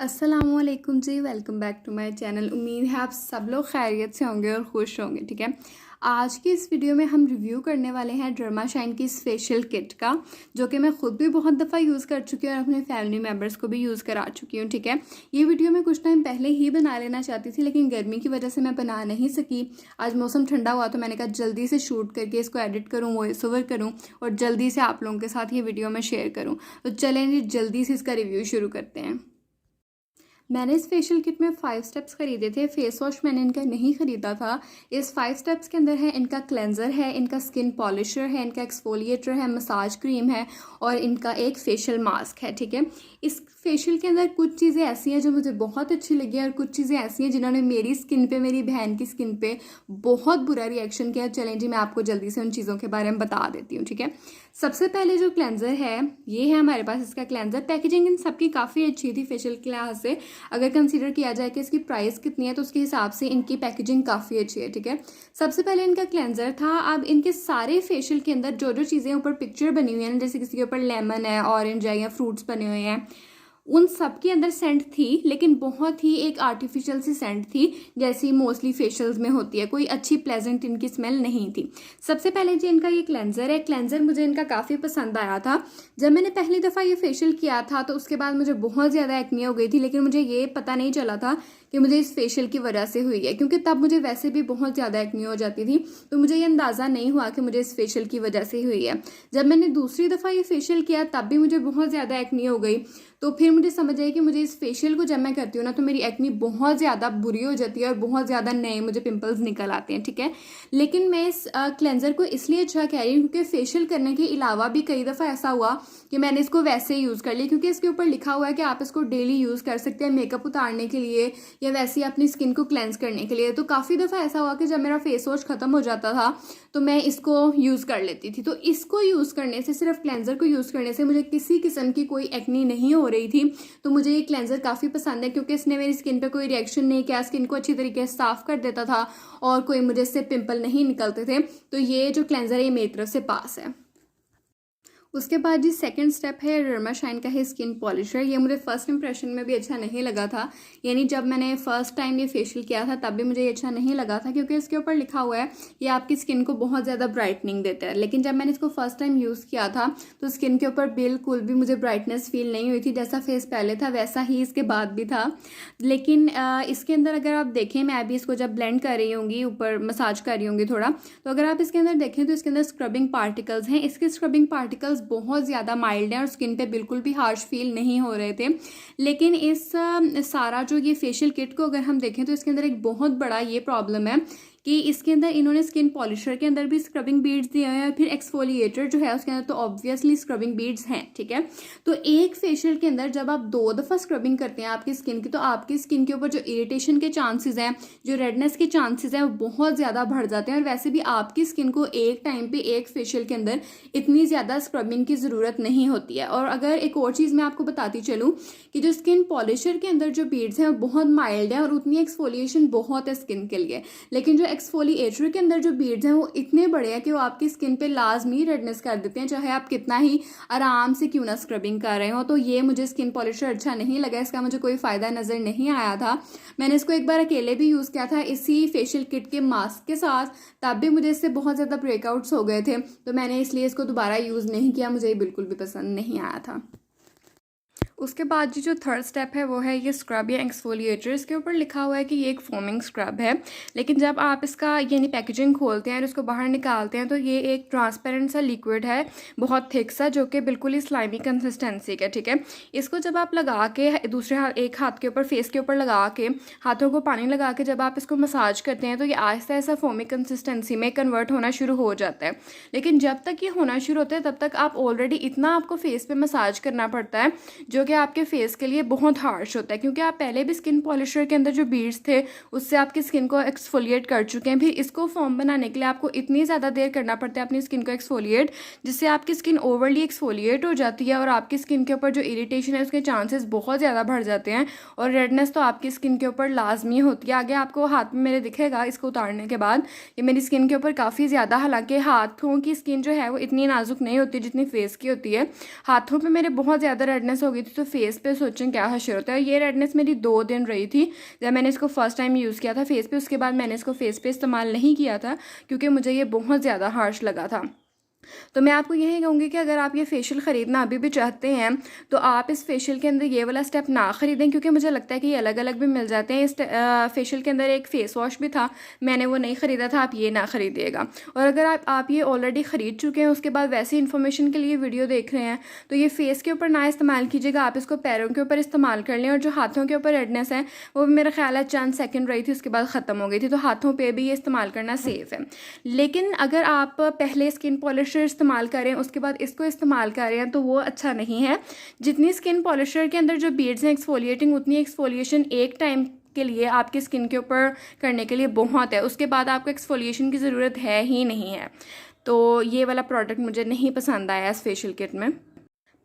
अस्सलामुअलैकुम जी, welcome back to my channel. उम्मीद है आप सब लोग खैरियत से होंगे और खुश होंगे। ठीक है, आज की इस वीडियो में हम रिव्यू करने वाले हैं डर्माशाइन की इस फेशियल किट का, जो कि मैं खुद भी बहुत दफ़ा यूज़ कर चुकी हूँ और अपने फैमिली मेम्बर्स को भी यूज़ करा चुकी हूँ। ठीक है, ये वीडियो मैं कुछ टाइम पहले ही बना लेना चाहती थी, लेकिन गर्मी की वजह से मैं बना नहीं सकी। आज मौसम ठंडा हुआ तो मैंने कहा जल्दी से शूट करके इसको एडिट करूँ, वॉइस ओवर करूँ और जल्दी से आप लोगों के साथ ये वीडियो मैं शेयर करूँ। तो चलें जी, जल्दी से इसका रिव्यू शुरू करते हैं। मैंने इस फेशियल किट में 5 स्टेप्स खरीदे थे। फेस वॉश मैंने इनका नहीं खरीदा था। इस 5 स्टेप्स के अंदर है इनका क्लेंजर है, इनका स्किन पॉलिशर है, इनका एक्सफोलिएटर है, मसाज क्रीम है और इनका एक फेशियल मास्क है। ठीक है, इस फेशियल के अंदर कुछ चीज़ें ऐसी हैं जो मुझे बहुत अच्छी लगी और कुछ चीज़ें ऐसी हैं जिन्होंने मेरी स्किन पे, मेरी बहन की स्किन पे बहुत बुरा रिएक्शन किया। चलें जी, मैं आपको जल्दी से उन चीज़ों के बारे में बता देती हूँ। ठीक है, सबसे पहले जो क्लेंजर है ये है हमारे पास इसका क्लेंजर। पैकेजिंग इन सबकी काफ़ी अच्छी थी फेशियल के लिहाज से। अगर कंसीडर किया जाए कि इसकी प्राइस कितनी है तो उसके हिसाब से इनकी पैकेजिंग काफ़ी अच्छी है। ठीक है, सबसे पहले इनका क्लेंजर था। अब इनके सारे फेशियल के अंदर जो जो चीज़ें ऊपर पिक्चर बनी हुई है, जैसे किसी के ऊपर लेमन है, ऑरेंज है या फ्रूट्स बने हुए हैं, उन सब के अंदर सेंट थी, लेकिन बहुत ही एक आर्टिफिशियल सी सेंट थी जैसी मोस्टली फेशियल्स में होती है। कोई अच्छी प्लेजेंट इनकी स्मेल नहीं थी। सबसे पहले जी इनका ये क्लेंजर है। क्लेंजर मुझे इनका काफ़ी पसंद आया था। जब मैंने पहली दफ़ा ये फेशियल किया था तो उसके बाद मुझे बहुत ज़्यादा एक्ने हो गई थी, लेकिन मुझे ये पता नहीं चला था कि मुझे इस फेशियल की वजह से हुई है, क्योंकि तब मुझे वैसे भी बहुत ज़्यादा एक्ने हो जाती थी। तो मुझे ये अंदाज़ा नहीं हुआ कि मुझे इस फेशियल की वजह से हुई है। जब मैंने दूसरी दफ़ा ये फेशियल किया तब भी मुझे बहुत ज़्यादा एक्ने हो गई। तो फिर मुझे समझ आई कि मुझे इस फेशियल को जब मैं करती हूँ ना तो मेरी एक्ने बहुत ज़्यादा बुरी हो जाती है और बहुत ज़्यादा नए मुझे पिंपल्स निकल आते हैं। ठीक है, लेकिन मैं इस क्लेंजर को इसलिए अच्छा कह रही हूँ क्योंकि फेशियल करने के अलावा भी कई दफ़ा ऐसा हुआ कि मैंने इसको वैसे यूज़ कर लिया, क्योंकि इसके ऊपर लिखा हुआ है कि आप इसको डेली यूज़ कर सकते हैं मेकअप उतारने के लिए या वैसे ही अपनी स्किन को क्लेंस करने के लिए। तो काफ़ी दफ़ा ऐसा हुआ कि जब मेरा फेस वॉश ख़त्म हो जाता था तो मैं इसको यूज़ कर लेती थी। तो इसको यूज़ करने से, सिर्फ क्लेंजर को यूज़ करने से मुझे किसी किस्म की कोई एक्ने नहीं हो रही थी। तो मुझे ये क्लेंजर काफ़ी पसंद है क्योंकि इसने मेरी स्किन पे कोई रिएक्शन नहीं किया, स्किन को अच्छी तरीके से साफ़ कर देता था और कोई मुझे इससे पिंपल नहीं निकलते थे। तो ये जो क्लेंजर है ये मेरी तरफ से पास है। उसके बाद जी सेकंड स्टेप है डर्माशाइन का है स्किन पॉलिशर। ये मुझे फर्स्ट इंप्रेशन में भी अच्छा नहीं लगा था, यानी जब मैंने फर्स्ट टाइम ये फेशियल किया था तब भी मुझे ये अच्छा नहीं लगा था, क्योंकि इसके ऊपर लिखा हुआ है ये आपकी स्किन को बहुत ज़्यादा ब्राइटनिंग देता है। लेकिन जब मैंने इसको फर्स्ट टाइम यूज़ किया था तो स्किन के ऊपर बिल्कुल भी मुझे ब्राइटनेस फील नहीं हुई थी। जैसा फेस पहले था वैसा ही इसके बाद भी था। लेकिन इसके अंदर अगर आप देखें, मैं अभी इसको जब ब्लेंड कर रही होंगी, ऊपर मसाज कर रही होंगी थोड़ा, तो अगर आप इसके अंदर देखें तो इसके अंदर स्क्रबिंग पार्टिकल्स हैं। इसके स्क्रबिंग पार्टिकल्स बहुत ज़्यादा माइल्ड हैं और स्किन पे बिल्कुल भी हार्श फील नहीं हो रहे थे। लेकिन इस सारा जो ये फेशियल किट को अगर हम देखें तो इसके अंदर एक बहुत बड़ा ये प्रॉब्लम है कि इसके अंदर इन्होंने स्किन पॉलिशर के अंदर भी स्क्रबिंग बीड्स दिए हैं और फिर एक्सफोलिएटर जो है उसके अंदर तो ऑब्वियसली स्क्रबिंग बीड्स हैं। ठीक है, तो एक फेशियल के अंदर जब आप 2 दफ़ा स्क्रबिंग करते हैं आपकी स्किन की, तो आपकी स्किन के ऊपर जो इरिटेशन के चांसेस हैं, जो रेडनेस के चांसेस हैं, वो बहुत ज़्यादा बढ़ जाते हैं। और वैसे भी आपकी स्किन को एक टाइम पे एक फेशियल के अंदर इतनी ज़्यादा स्क्रबिंग की ज़रूरत नहीं होती है। और अगर एक और चीज़ मैं आपको बताती चलूँ कि जो स्किन पॉलिशर के अंदर जो बीड्स हैं वो बहुत माइल्ड है और उतनी एक्सफोलिएशन बहुत है स्किन के लिए। लेकिन जो एक्सफोलिएटर के अंदर जो बीड्स हैं वो इतने बड़े हैं कि वो आपकी स्किन पे लाजमी रेडनेस कर देते हैं, चाहे आप कितना ही आराम से क्यों ना स्क्रबिंग कर रहे हो। तो ये मुझे स्किन पॉलिशर अच्छा नहीं लगा, इसका मुझे कोई फ़ायदा नज़र नहीं आया था। मैंने इसको एक बार अकेले भी यूज़ किया था इसी फेशियल किट के मास्क के साथ, तब भी मुझे इससे बहुत ज़्यादा ब्रेकआउट्स हो गए थे। तो मैंने इसलिए इसको दोबारा यूज़ नहीं किया, मुझे ये बिल्कुल भी पसंद नहीं आया था। उसके बाद जी जो थर्ड स्टेप है वो है ये स्क्रब या एक्सफोलिएटर। इसके ऊपर लिखा हुआ है कि ये एक फोमिंग स्क्रब है, लेकिन जब आप इसका यानी पैकेजिंग खोलते हैं और इसको बाहर निकालते हैं तो ये एक ट्रांसपेरेंट सा लिक्विड है, बहुत थिक सा, जो कि बिल्कुल ही स्लाइमी कंसिस्टेंसी का। ठीक है, इसको जब आप लगा के एक हाथ के ऊपर, फेस के ऊपर लगा के, हाथों को पानी लगा के जब आप इसको मसाज करते हैं तो ये आहिस्ता आहिस्ता फोमिक कंसिस्टेंसी में कन्वर्ट होना शुरू हो जाता है। लेकिन जब तक ये होना शुरू होता है तब तक आप ऑलरेडी इतना आपको फेस पे मसाज करना पड़ता है जो कि आपके फेस के लिए बहुत हार्श होता है, क्योंकि आप पहले भी स्किन पॉलिशर के अंदर जो बीड्स थे उससे आपकी स्किन को एक्सफोलिएट कर चुके हैं। फिर इसको फॉर्म बनाने के लिए आपको इतनी ज़्यादा देर करना पड़ता है अपनी स्किन को एक्सफोलिएट, जिससे आपकी स्किन ओवरली एक्सफोलिएट हो जाती है और आपकी स्किन के ऊपर जो इरिटेशन है उसके चांसेस बहुत ज़्यादा बढ़ जाते हैं और रेडनेस तो आपकी स्किन के ऊपर लाजमी होती है। आगे आपको हाथ में मेरे दिखेगा इसको उतारने के बाद, ये मेरी स्किन के ऊपर काफ़ी ज़्यादा, हालांकि हाथों की स्किन जो है वो इतनी नाजुक नहीं होती जितनी फेस की होती है। हाथों पर मेरे बहुत ज़्यादा रेडनेस हो गई थी, तो तो फेस पे सोचें क्या हशर होता है। ये रेडनेस मेरी 2 दिन रही थी जब मैंने इसको फर्स्ट टाइम यूज़ किया था फेस पे। उसके बाद मैंने इसको फेस पे इस्तेमाल नहीं किया था क्योंकि मुझे ये बहुत ज़्यादा हार्श लगा था। तो मैं आपको यही कहूँगी कि अगर आप ये फेशियल ख़रीदना अभी भी चाहते हैं तो आप इस फेशियल के अंदर ये वाला स्टेप ना ख़रीदें, क्योंकि मुझे लगता है कि ये अलग अलग भी मिल जाते हैं। इस फेशियल के अंदर एक फ़ेस वॉश भी था, मैंने वो नहीं ख़रीदा था, आप ये ना ख़रीदिएगा। और अगर आप ये ऑलरेडी ख़रीद चुके हैं उसके बाद वैसी इन्फॉर्मेशन के लिए वीडियो देख रहे हैं तो ये फेस के ऊपर ना इस्तेमाल कीजिएगा, आप इसको पैरों के ऊपर इस्तेमाल कर लें। और जो हाथों के ऊपर रेडनेस है वो भी मेरा ख्याल है चंद सेकंड रही थी, उसके बाद ख़त्म हो गई थी, तो हाथों पे भी ये इस्तेमाल करना सेफ़ है। लेकिन अगर आप पहले स्किन पॉलिशर इस्तेमाल करें उसके बाद इसको इस्तेमाल कर रहे हैं तो वो अच्छा नहीं है। जितनी स्किन पॉलिशर के अंदर जो बीड्स हैं एक्सफोलिएटिंग, उतनी एक्सफोलिएशन एक टाइम के लिए आपकी स्किन के ऊपर करने के लिए बहुत है, उसके बाद आपको एक्सफोलिएशन की ज़रूरत है ही नहीं है। तो ये वाला प्रोडक्ट मुझे नहीं पसंद आया इस फेशियल किट में।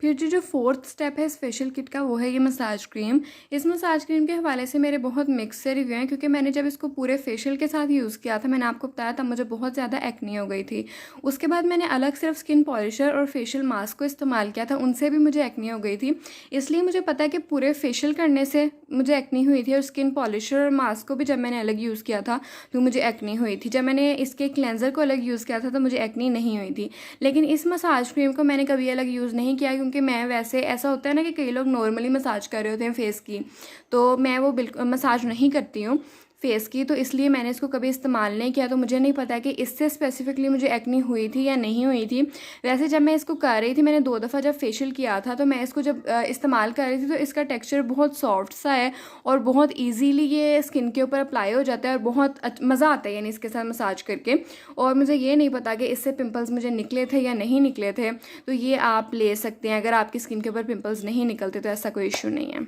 फिर जो 4th स्टेप है इस फेशियल किट का वो है ये मसाज क्रीम। इस मसाज क्रीम के हवाले से मेरे बहुत मिक्स से रिव्यू हैं, क्योंकि मैंने जब इसको पूरे फेशियल के साथ यूज़ किया था, मैंने आपको बताया था, मुझे बहुत ज़्यादा एक्नी हो गई थी। उसके बाद मैंने अलग सिर्फ स्किन पॉलिशर और फेशियल मास्क को इस्तेमाल किया था, उनसे भी मुझे एक्नी हो गई थी। इसलिए मुझे पता है कि पूरे फेशियल करने से मुझे एक्नी हुई थी, और स्किन पॉलिशर और मास्क को भी जब मैंने अलग यूज़ किया था तो मुझे एक्नी हुई थी। जब मैंने इसके क्लेंजर को अलग यूज़ किया था तो मुझे एक्नी नहीं हुई थी। लेकिन इस मसाज क्रीम को मैंने कभी अलग यूज़ नहीं किया, क्योंकि मैं वैसे, ऐसा होता है ना कि कई लोग नॉर्मली मसाज कर रहे होते हैं फेस की, तो मैं वो बिल्कुल मसाज नहीं करती हूँ फेस की, तो इसलिए मैंने इसको कभी इस्तेमाल नहीं किया। तो मुझे नहीं पता कि इससे स्पेसिफिकली मुझे एक्नी हुई थी या नहीं हुई थी। वैसे जब मैं इसको कर रही थी, मैंने 2 दफ़ा जब फेशियल किया था तो मैं इसको जब इस्तेमाल कर रही थी तो इसका टेक्सचर बहुत सॉफ्ट सा है और बहुत ईजीली ये स्किन के ऊपर अप्लाई हो जाता है और बहुत मज़ा आता है यानी इसके साथ मसाज करके। और मुझे ये नहीं पता कि इससे पिंपल्स मुझे निकले थे या नहीं निकले थे, तो ये आप ले सकते हैं। अगर आपकी स्किन के ऊपर पिंपल्स नहीं निकलते तो ऐसा कोई इशू नहीं है।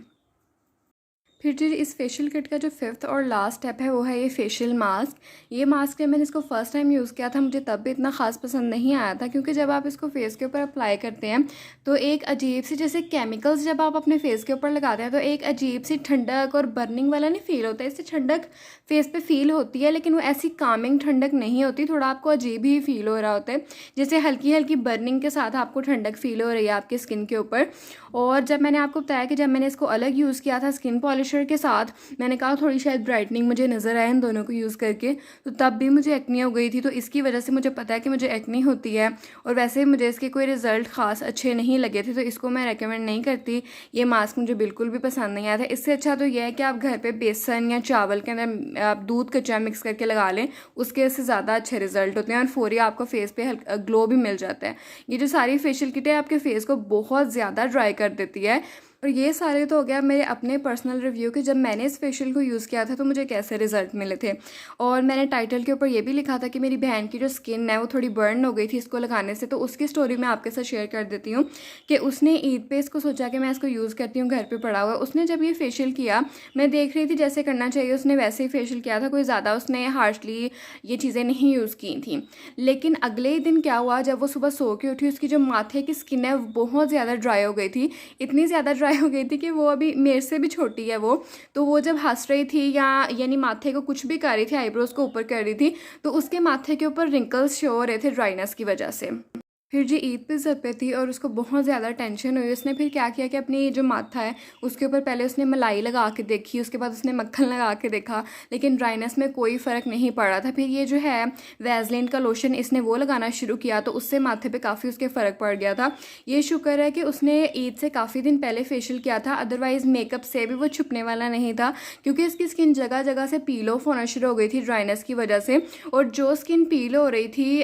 फिर जो इस फेशियल किट का जो 5th और लास्ट स्टेप है वो है ये फेशियल मास्क। ये मास्क जब मैंने इसको फर्स्ट टाइम यूज़ किया था मुझे तब भी इतना ख़ास पसंद नहीं आया था, क्योंकि जब आप इसको फेस के ऊपर अप्लाई करते हैं तो एक अजीब सी, जैसे केमिकल्स जब आप अपने फेस के ऊपर लगाते हैं तो एक अजीब सी ठंडक और बर्निंग वाला नहीं फील होता है। इससे ठंडक फेस पे फील होती है, लेकिन वो ऐसी कामिंग ठंडक नहीं होती, थोड़ा आपको अजीब ही फील हो रहा होता है, जैसे हल्की हल्की बर्निंग के साथ आपको ठंडक फील हो रही है आपकी स्किन के ऊपर। और जब मैंने आपको बताया कि जब मैंने इसको अलग यूज़ किया था स्किन पॉलिशर के साथ, मैंने कहा थोड़ी शायद ब्राइटनिंग मुझे नज़र आए इन दोनों को यूज़ करके, तो तब भी मुझे एक्नी हो गई थी। तो इसकी वजह से मुझे पता है कि मुझे एक्नी होती है, और वैसे मुझे इसके कोई रिज़ल्ट ख़ास अच्छे नहीं लगे थे, तो इसको मैं रेकमेंड नहीं करती। ये मास्क मुझे बिल्कुल भी पसंद नहीं आया था। इससे अच्छा तो यह है कि आप घर पे बेसन या चावल के अंदर आप दूध कच्चा मिक्स करके लगा लें, उसके से ज़्यादा अच्छे रिजल्ट होते हैं और फौरी आपको फेस पे हल्का ग्लो भी मिल जाता है। ये जो सारी फेशियल किट है आपके फेस को बहुत ज़्यादा ड्राई कर देती है। और ये सारे तो हो गया मेरे अपने पर्सनल रिव्यू के, जब मैंने इस फेशियल को यूज़ किया था तो मुझे कैसे रिजल्ट मिले थे। और मैंने टाइटल के ऊपर ये भी लिखा था कि मेरी बहन की जो स्किन है वो थोड़ी बर्न हो गई थी इसको लगाने से, तो उसकी स्टोरी मैं आपके साथ शेयर कर देती हूँ कि उसने ईद पे इसको सोचा कि मैं इसको यूज़ करती हूँ, घर पर पड़ा हुआ। उसने जब ये फेशियल किया, मैं देख रही थी जैसे करना चाहिए उसने वैसे ही फेशियल किया था, कोई ज़्यादा उसने हार्शली ये चीज़ें नहीं यूज़ की थी। लेकिन अगले ही दिन क्या हुआ, जब वो सुबह सो के उठी, उसकी जो माथे की स्किन है बहुत ज़्यादा ड्राई हो गई थी, इतनी ज़्यादा ड्राई हो गई थी कि वो अभी मेरे से भी छोटी है वो, तो वो जब हंस रही थी या यानी माथे को कुछ भी कर रही थी, आईब्रोज को ऊपर कर रही थी, तो उसके माथे के ऊपर रिंकल्स शो हो रहे थे ड्राइनेस की वजह से। फिर जी ईद पे सर पे थी और उसको बहुत ज़्यादा टेंशन हुई। उसने फिर क्या किया कि अपनी जो माथा है उसके ऊपर पहले उसने मलाई लगा के देखी, उसके बाद उसने मक्खन लगा के देखा, लेकिन ड्राइनेस में कोई फ़र्क नहीं पड़ा था। फिर ये जो है वैसलीन का लोशन इसने वो लगाना शुरू किया, तो उससे माथे पे काफ़ी उसके फ़र्क पड़ गया था। ये शुक्र है कि उसने ईद से काफ़ी दिन पहले फेशियल किया था, अदरवाइज़ मेकअप से भी वो छुपने वाला नहीं था, क्योंकि इसकी स्किन जगह जगह से पील ऑफ होना शुरू हो गई थी ड्राइनेस की वजह से। और जो स्किन पील हो रही थी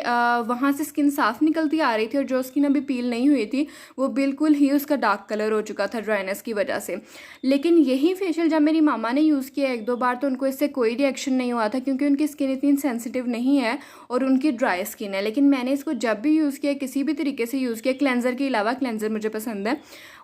वहाँ से स्किन साफ़ निकलती आ रही थी, और जो स्किन अभी पील नहीं हुई थी वो बिल्कुल ही उसका डार्क कलर हो चुका था ड्राइनेस की वजह से। लेकिन यही फेशियल जब मेरी मामा ने यूज़ किया 1-2 बार, तो उनको इससे कोई रिएक्शन नहीं हुआ था, क्योंकि उनकी स्किन इतनी सेंसिटिव नहीं है और उनकी ड्राई स्किन है। लेकिन मैंने इसको जब भी यूज़ किया, किसी भी तरीके से यूज़ किया, क्लेंजर के अलावा, क्लेंजर मुझे पसंद है,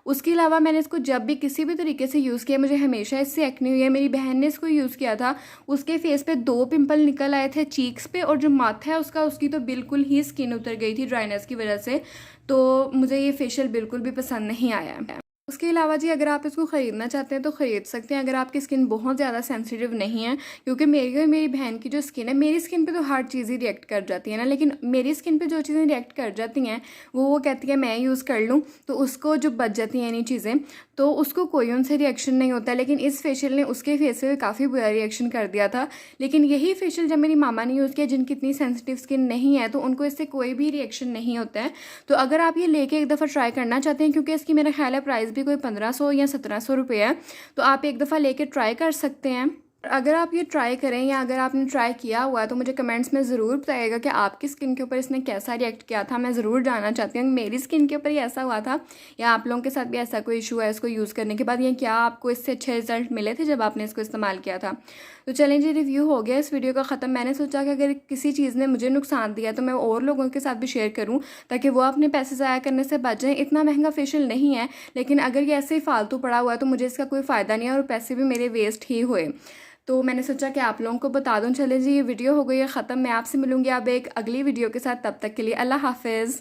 उसके अलावा मैंने इसको जब भी किसी भी तरीके से यूज़ किया मुझे हमेशा इससे एक्ने हुई है। मेरी बहन ने इसको यूज़ किया था, उसके फेस पे 2 पिंपल निकल आए थे चीक्स पे, और जो माथा है उसकी तो बिल्कुल ही स्किन उतर गई थी ड्राइनेस की वजह से। तो मुझे ये फेशियल बिल्कुल भी पसंद नहीं आया है। उसके अलावा जी अगर आप इसको ख़रीदना चाहते हैं तो ख़रीद सकते हैं, अगर आपकी स्किन बहुत ज़्यादा सेंसिटिव नहीं है, क्योंकि मेरी और मेरी बहन की जो स्किन है, मेरी स्किन पे तो हर चीज़ ही रिएक्ट कर जाती है ना, लेकिन मेरी स्किन पे जो चीज़ें रिएक्ट कर जाती हैं वो कहती है मैं यूज़ कर लूँ, तो उसको जो बच जाती हैं यानी चीज़ें, तो उसको कोई उनसे रिएक्शन नहीं होता। लेकिन इस फेशियल ने उसके फेस पे काफ़ी बुरा रिएक्शन कर दिया था। लेकिन यही फेशियल जब मेरी मामा ने यूज़ किया, जिनकी इतनी सेंसिटिव स्किन नहीं है, तो उनको इससे कोई भी रिएक्शन नहीं होता है। तो अगर आप ये लेके एक दफ़ा ट्राई करना चाहते हैं, क्योंकि इसकी मेरा ख्याल है प्राइस भी कोई 1500 या 1700 रुपये है, तो आप एक दफ़ा लेके ट्राई कर सकते हैं। अगर आप ये ट्राई करें या अगर आपने ट्राई किया हुआ है तो मुझे कमेंट्स में ज़रूर बताइएगा कि आपकी स्किन के ऊपर इसने कैसा रिएक्ट किया था। मैं ज़रूर जानना चाहती हूँ मेरी स्किन के ऊपर ही ऐसा हुआ था या आप लोगों के साथ भी ऐसा कोई इशू है इसको यूज़ करने के बाद, या क्या आपको इससे अच्छे रिजल्ट मिले थे जब आपने इसको इस्तेमाल किया था। तो चलें जी, रिव्यू हो गया इस वीडियो का ख़त्म। मैंने सोचा कि अगर किसी चीज़ ने मुझे नुकसान दिया तो मैं और लोगों के साथ भी शेयर करूँ, ताकि वो अपने पैसे ज़ाया करने से बच जाएँ। इतना महंगा फेशियल नहीं है, लेकिन अगर ये ऐसे ही फालतू पड़ा हुआ है तो मुझे इसका कोई फ़ायदा नहीं है और पैसे भी मेरे वेस्ट ही हुए। तो मैंने सोचा कि आप लोगों को बता दूं। चले जी, ये वीडियो हो गई है ख़त्म। मैं आपसे मिलूंगी अब एक अगली वीडियो के साथ, तब तक के लिए अल्लाह हाफ़िज़।